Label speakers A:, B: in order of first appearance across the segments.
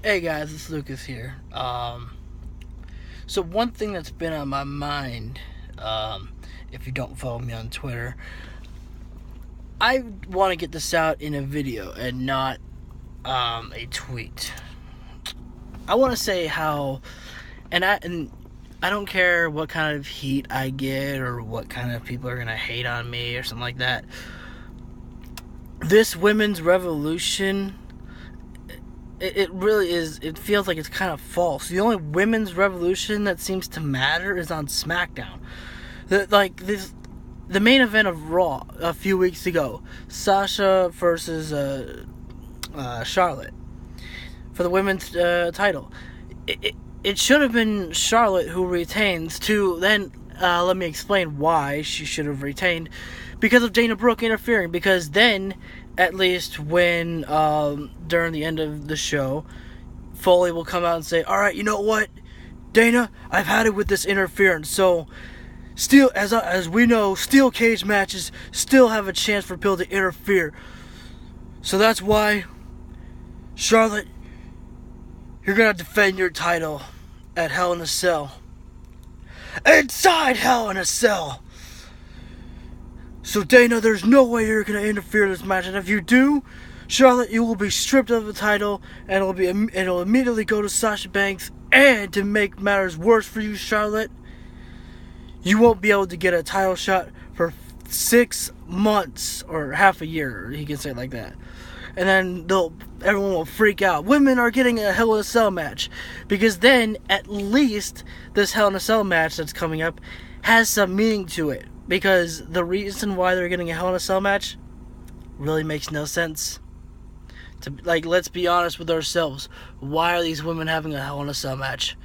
A: Hey guys, it's Lucas here. So one thing that's been on my mind, if you don't follow me on Twitter, I want to get this out in a video and not a tweet. I want to say how, and I don't care what kind of heat I get or what kind of people are gonna hate on me or something like that. This women's revolution, it really is. It feels like it's kind of false. The only women's revolution that seems to matter is on SmackDown. The main event of Raw a few weeks ago, Sasha versus Charlotte for the women's title. It should have been Charlotte who retains. To then let me explain why she should have retained, because of Dana Brooke interfering. Because then, at least when during the end of the show, Foley will come out and say, "All right, you know what, Dana, I've had it with this interference. So, still, as we know, steel cage matches still have a chance for people to interfere. So that's why, Charlotte, you're gonna defend your title at Hell in a Cell. Inside Hell in a Cell. So Dana, there's no way you're gonna interfere in this match, and if you do, Charlotte, you will be stripped of the title, and it'll immediately go to Sasha Banks. And to make matters worse for you, Charlotte, you won't be able to get a title shot for 6 months or half a year." He can say it like that. And then everyone will freak out. Women are getting a Hell in a Cell match. Because then, at least, this Hell in a Cell match that's coming up has some meaning to it. Because the reason why they're getting a Hell in a Cell match really makes no sense. Let's be honest with ourselves. Why are these women having a Hell in a Cell match?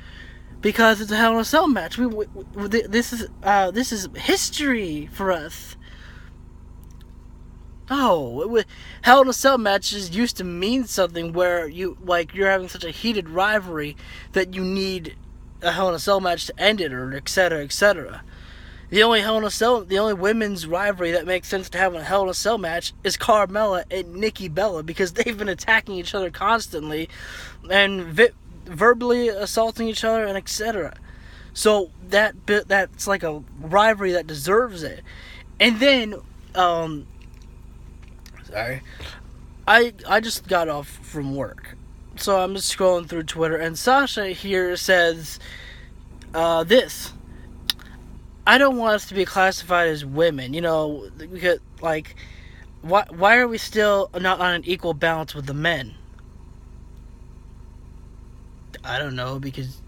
A: Because it's a Hell in a Cell match. This is history for us. Oh, Hell in a Cell matches used to mean something where you're having such a heated rivalry that you need a Hell in a Cell match to end it, or etc., etc. The only women's rivalry that makes sense to have a Hell in a Cell match is Carmella and Nikki Bella, because they've been attacking each other constantly and verbally assaulting each other and etc. So that's like a rivalry that deserves it. And then sorry, I just got off from work, so I'm just scrolling through Twitter, and Sasha here says this: "I don't want us to be classified as women, because why are we still not on an equal balance with the men?" I don't know, because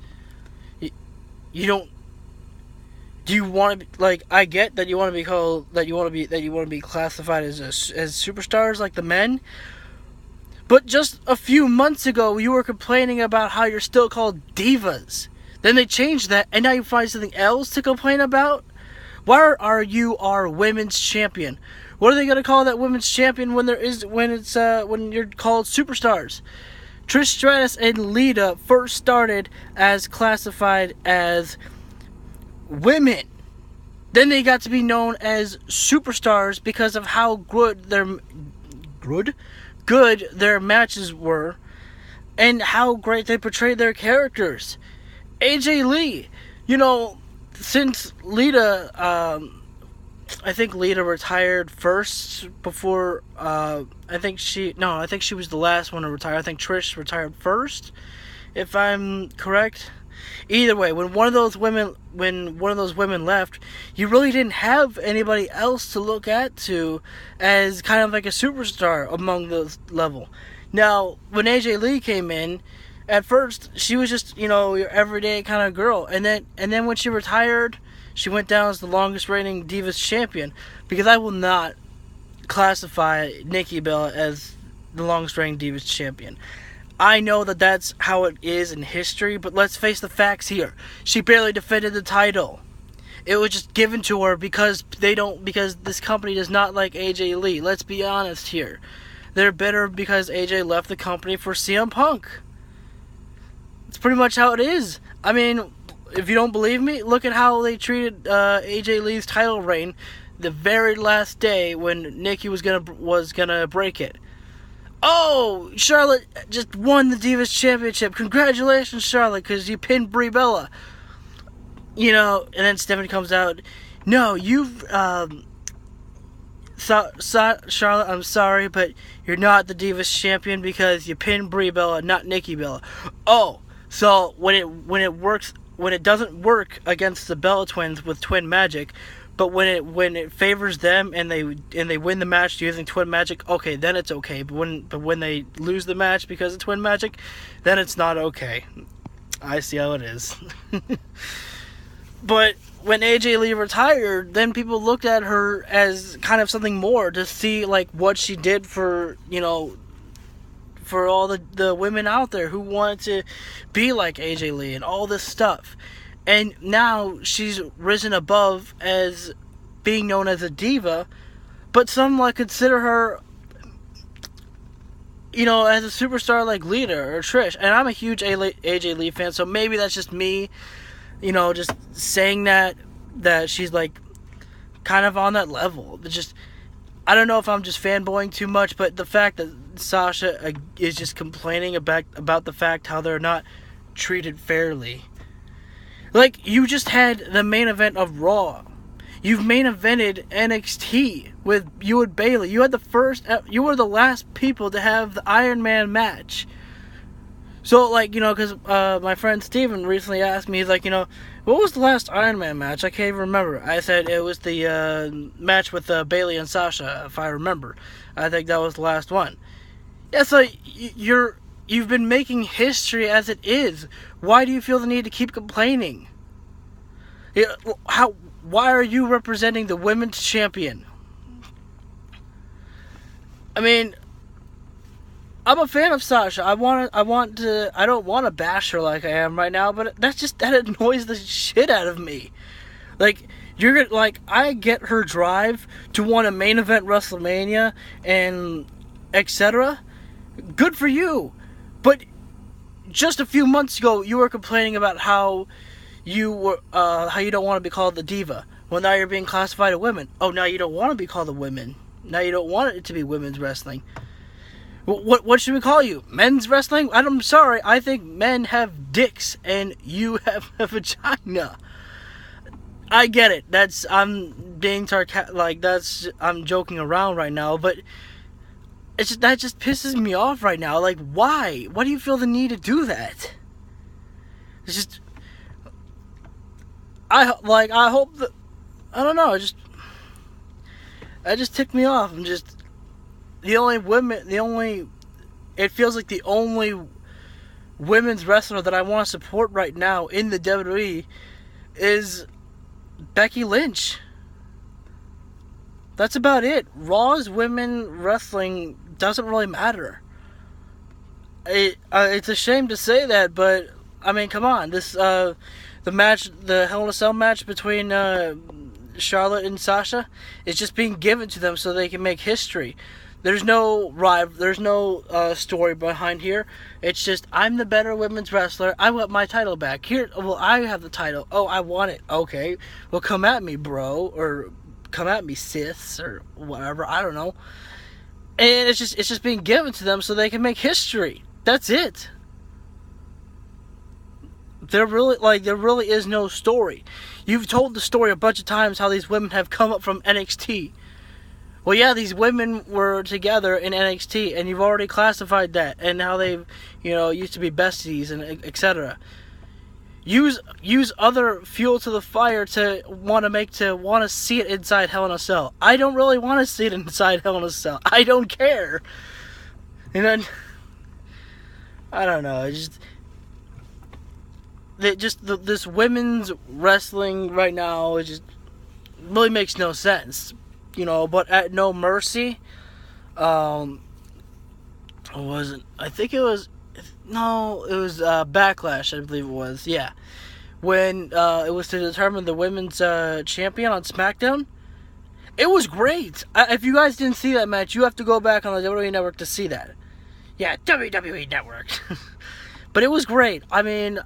A: you don't. Do you want to I get that you want to be called, that you want to be classified as superstars like the men, but just a few months ago you were complaining about how you're still called divas. Then they changed that, and now you find something else to complain about. Why are you our women's champion? What are they gonna call that women's champion when you're called superstars? Trish Stratus and Lita first started as classified as women. Then they got to be known as superstars because of how good their matches were and how great they portrayed their characters. AJ Lee, since Lita, I think Lita retired first before, I think she was the last one to retire. I think Trish retired first, if I'm correct. Either way, when one of those women left, you really didn't have anybody else to look at as kind of like a superstar among the level. Now, when AJ Lee came in, at first she was just your everyday kind of girl, and then when she retired, she went down as the longest reigning Divas champion, because I will not classify Nikki Bella as the longest reigning Divas champion. I know that that's how it is in history, but let's face the facts here. She barely defended the title. It was just given to her because this company does not like AJ Lee. Let's be honest here. They're bitter because AJ left the company for CM Punk. It's pretty much how it is. I mean, if you don't believe me, look at how they treated AJ Lee's title reign the very last day when Nikki was gonna break it. oh, Charlotte just won the Divas Championship. Congratulations, Charlotte, because you pinned Brie Bella. You know, and then Stephanie comes out. No, you've, Charlotte, I'm sorry, but you're not the Divas Champion because you pinned Brie Bella, not Nikki Bella. Oh, so when it doesn't work against the Bella Twins with Twin Magic, but when it favors them and they win the match using Twin Magic, okay, then it's okay. But when they lose the match because of Twin Magic, then it's not okay. I see how it is. But when AJ Lee retired, then people looked at her as kind of something more to see like what she did for, you know, for all the women out there who wanted to be like AJ Lee and all this stuff. And now she's risen above as being known as a diva, but some like consider her, you know, as a superstar like Lita or Trish. And I'm a huge AJ Lee fan, so maybe that's just me, you know, just saying that she's like kind of on that level. It's just, I don't know if I'm just fanboying too much, but the fact that Sasha is just complaining about the fact how they're not treated fairly. Like, you just had the main event of Raw. You've main evented NXT with you and Bayley. You were the last people to have the Iron Man match. So, like, you know, because my friend Steven recently asked me, he's like, you know, what was the last Iron Man match? I can't even remember. I said it was the match with Bayley and Sasha, if I remember. I think that was the last one. Yeah, so you've been making history as it is. Why do you feel the need to keep complaining? Yeah, why are you representing the women's champion? I mean, I'm a fan of Sasha. I don't want to bash her like I am right now, but that annoys the shit out of me. Like, I get her drive to want a main event WrestleMania and etc. Good for you. But just a few months ago, you were complaining about how you don't want to be called the diva. Well, now you're being classified as women. Oh, now you don't want to be called a women. Now you don't want it to be women's wrestling. What should we call you? Men's wrestling? I'm sorry. I think men have dicks and you have a vagina. I get it. I'm being I'm joking around right now, but that just pisses me off right now. Like, why? Why do you feel the need to do that? It's just, I hope that, I don't know, that just ticked me off. I'm just, it feels like the only women's wrestler that I want to support right now in the WWE is Becky Lynch. That's about it. Raw's women wrestling doesn't really matter. It's a shame to say that, but I mean, come on. The Hell in a Cell match between Charlotte and Sasha is just being given to them so they can make history. There's no story behind here. It's just, I'm the better women's wrestler. I want my title back. Here, well, I have the title. Oh, I want it. Okay. Well, come at me, bro, or come at me, sis, or whatever. I don't know. And it's just being given to them so they can make history. That's it. There really is no story. You've told the story a bunch of times how these women have come up from NXT. Well, yeah, these women were together in NXT, and you've already classified that, and how they've, used to be besties and etc. Use other fuel to the fire to want to see it inside Hell in a Cell. I don't really want to see it inside Hell in a Cell. I don't care. And then I don't know. This women's wrestling right now, it just really makes no sense. But at No Mercy, it was Backlash, I believe it was, yeah. When it was to determine the women's champion on SmackDown, it was great. If you guys didn't see that match, you have to go back on the WWE Network to see that. Yeah, WWE Network. But it was great. I mean,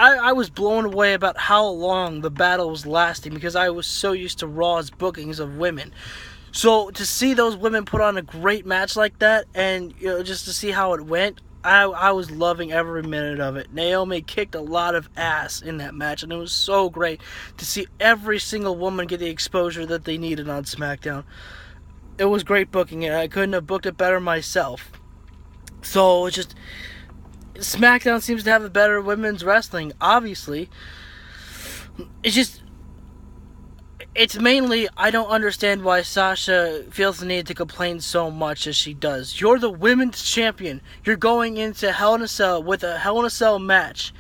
A: I was blown away about how long the battle was lasting because I was so used to Raw's bookings of women. So to see those women put on a great match like that, and just to see how it went, I was loving every minute of it. Naomi kicked a lot of ass in that match, and it was so great to see every single woman get the exposure that they needed on SmackDown. It was great booking it. I couldn't have booked it better myself. So it's just SmackDown seems to have the better women's wrestling. Obviously, it's mainly, I don't understand why Sasha feels the need to complain so much as she does. You're the women's champion. You're going into Hell in a Cell with a Hell in a Cell match,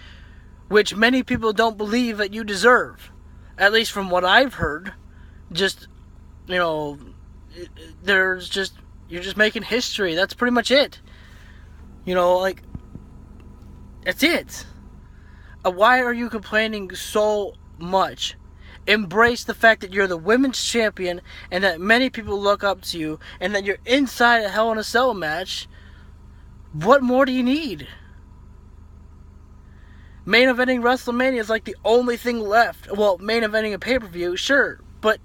A: which many people don't believe that you deserve. At least from what I've heard. Just, you're just making history. That's pretty much it. That's it. Why are you complaining so much? Embrace the fact that you're the women's champion and that many people look up to you and that you're inside a Hell in a Cell match. What more do you need? Main eventing WrestleMania is like the only thing left. Well, main eventing a pay-per-view, sure, but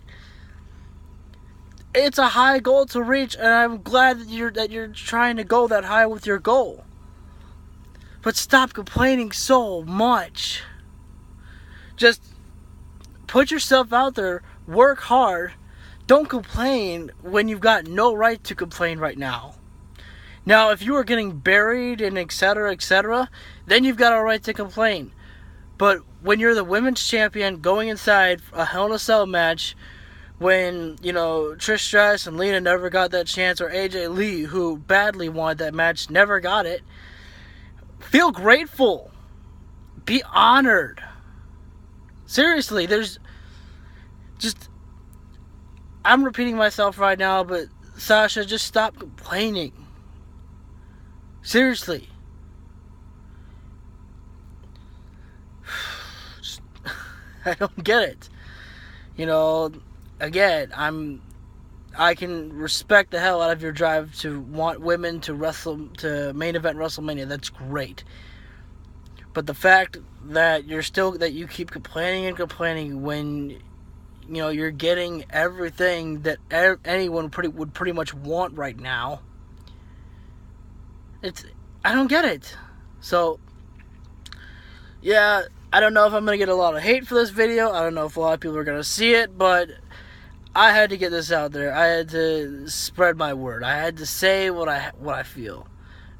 A: it's a high goal to reach, and I'm glad that you're trying to go that high with your goal. But stop complaining so much. Just put yourself out there, work hard, don't complain when you've got no right to complain right now. Now, if you are getting buried and etc., then you've got a right to complain. But when you're the women's champion going inside a Hell in a Cell match, when, Trish Stratus and Lena never got that chance, or AJ Lee, who badly wanted that match, never got it, feel grateful. Be honored. Seriously, I'm repeating myself right now, but Sasha, just stop complaining. Seriously. I don't get it. Again, I can respect the hell out of your drive to want women to to main event WrestleMania. That's great. But the fact that you keep complaining and complaining when you're getting everything that anyone would pretty much want right now, I don't get it. So yeah, I don't know if I'm gonna get a lot of hate for this video. I don't know if a lot of people are gonna see it, but I had to get this out there. I had to spread my word. I had to say what I feel,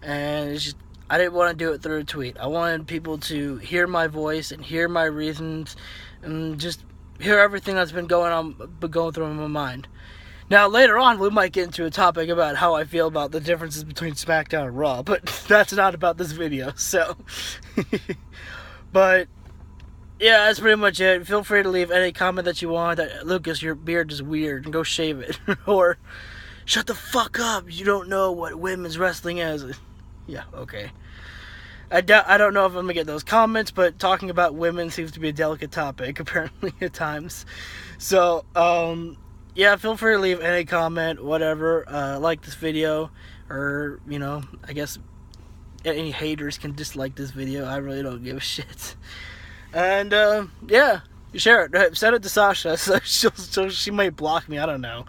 A: and I didn't want to do it through a tweet. I wanted people to hear my voice and hear my reasons, and just hear everything that's been going through my mind. Now, later on, we might get into a topic about how I feel about the differences between SmackDown and Raw, but that's not about this video, so. But yeah, that's pretty much it. Feel free to leave any comment that you want. That, Lucas, your beard is weird, and go shave it. Or, shut the fuck up, you don't know what women's wrestling is. Yeah, okay. I don't know if I'm going to get those comments, but talking about women seems to be a delicate topic, apparently, at times. So, yeah, feel free to leave any comment, whatever. Like this video, or, I guess any haters can dislike this video. I really don't give a shit. And, yeah, share it. Send it to Sasha, so she might block me, I don't know.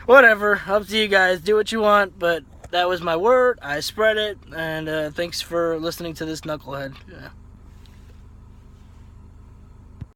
A: Whatever, up to you guys. Do what you want, but that was my word. I spread it, and thanks for listening to this knucklehead. Yeah.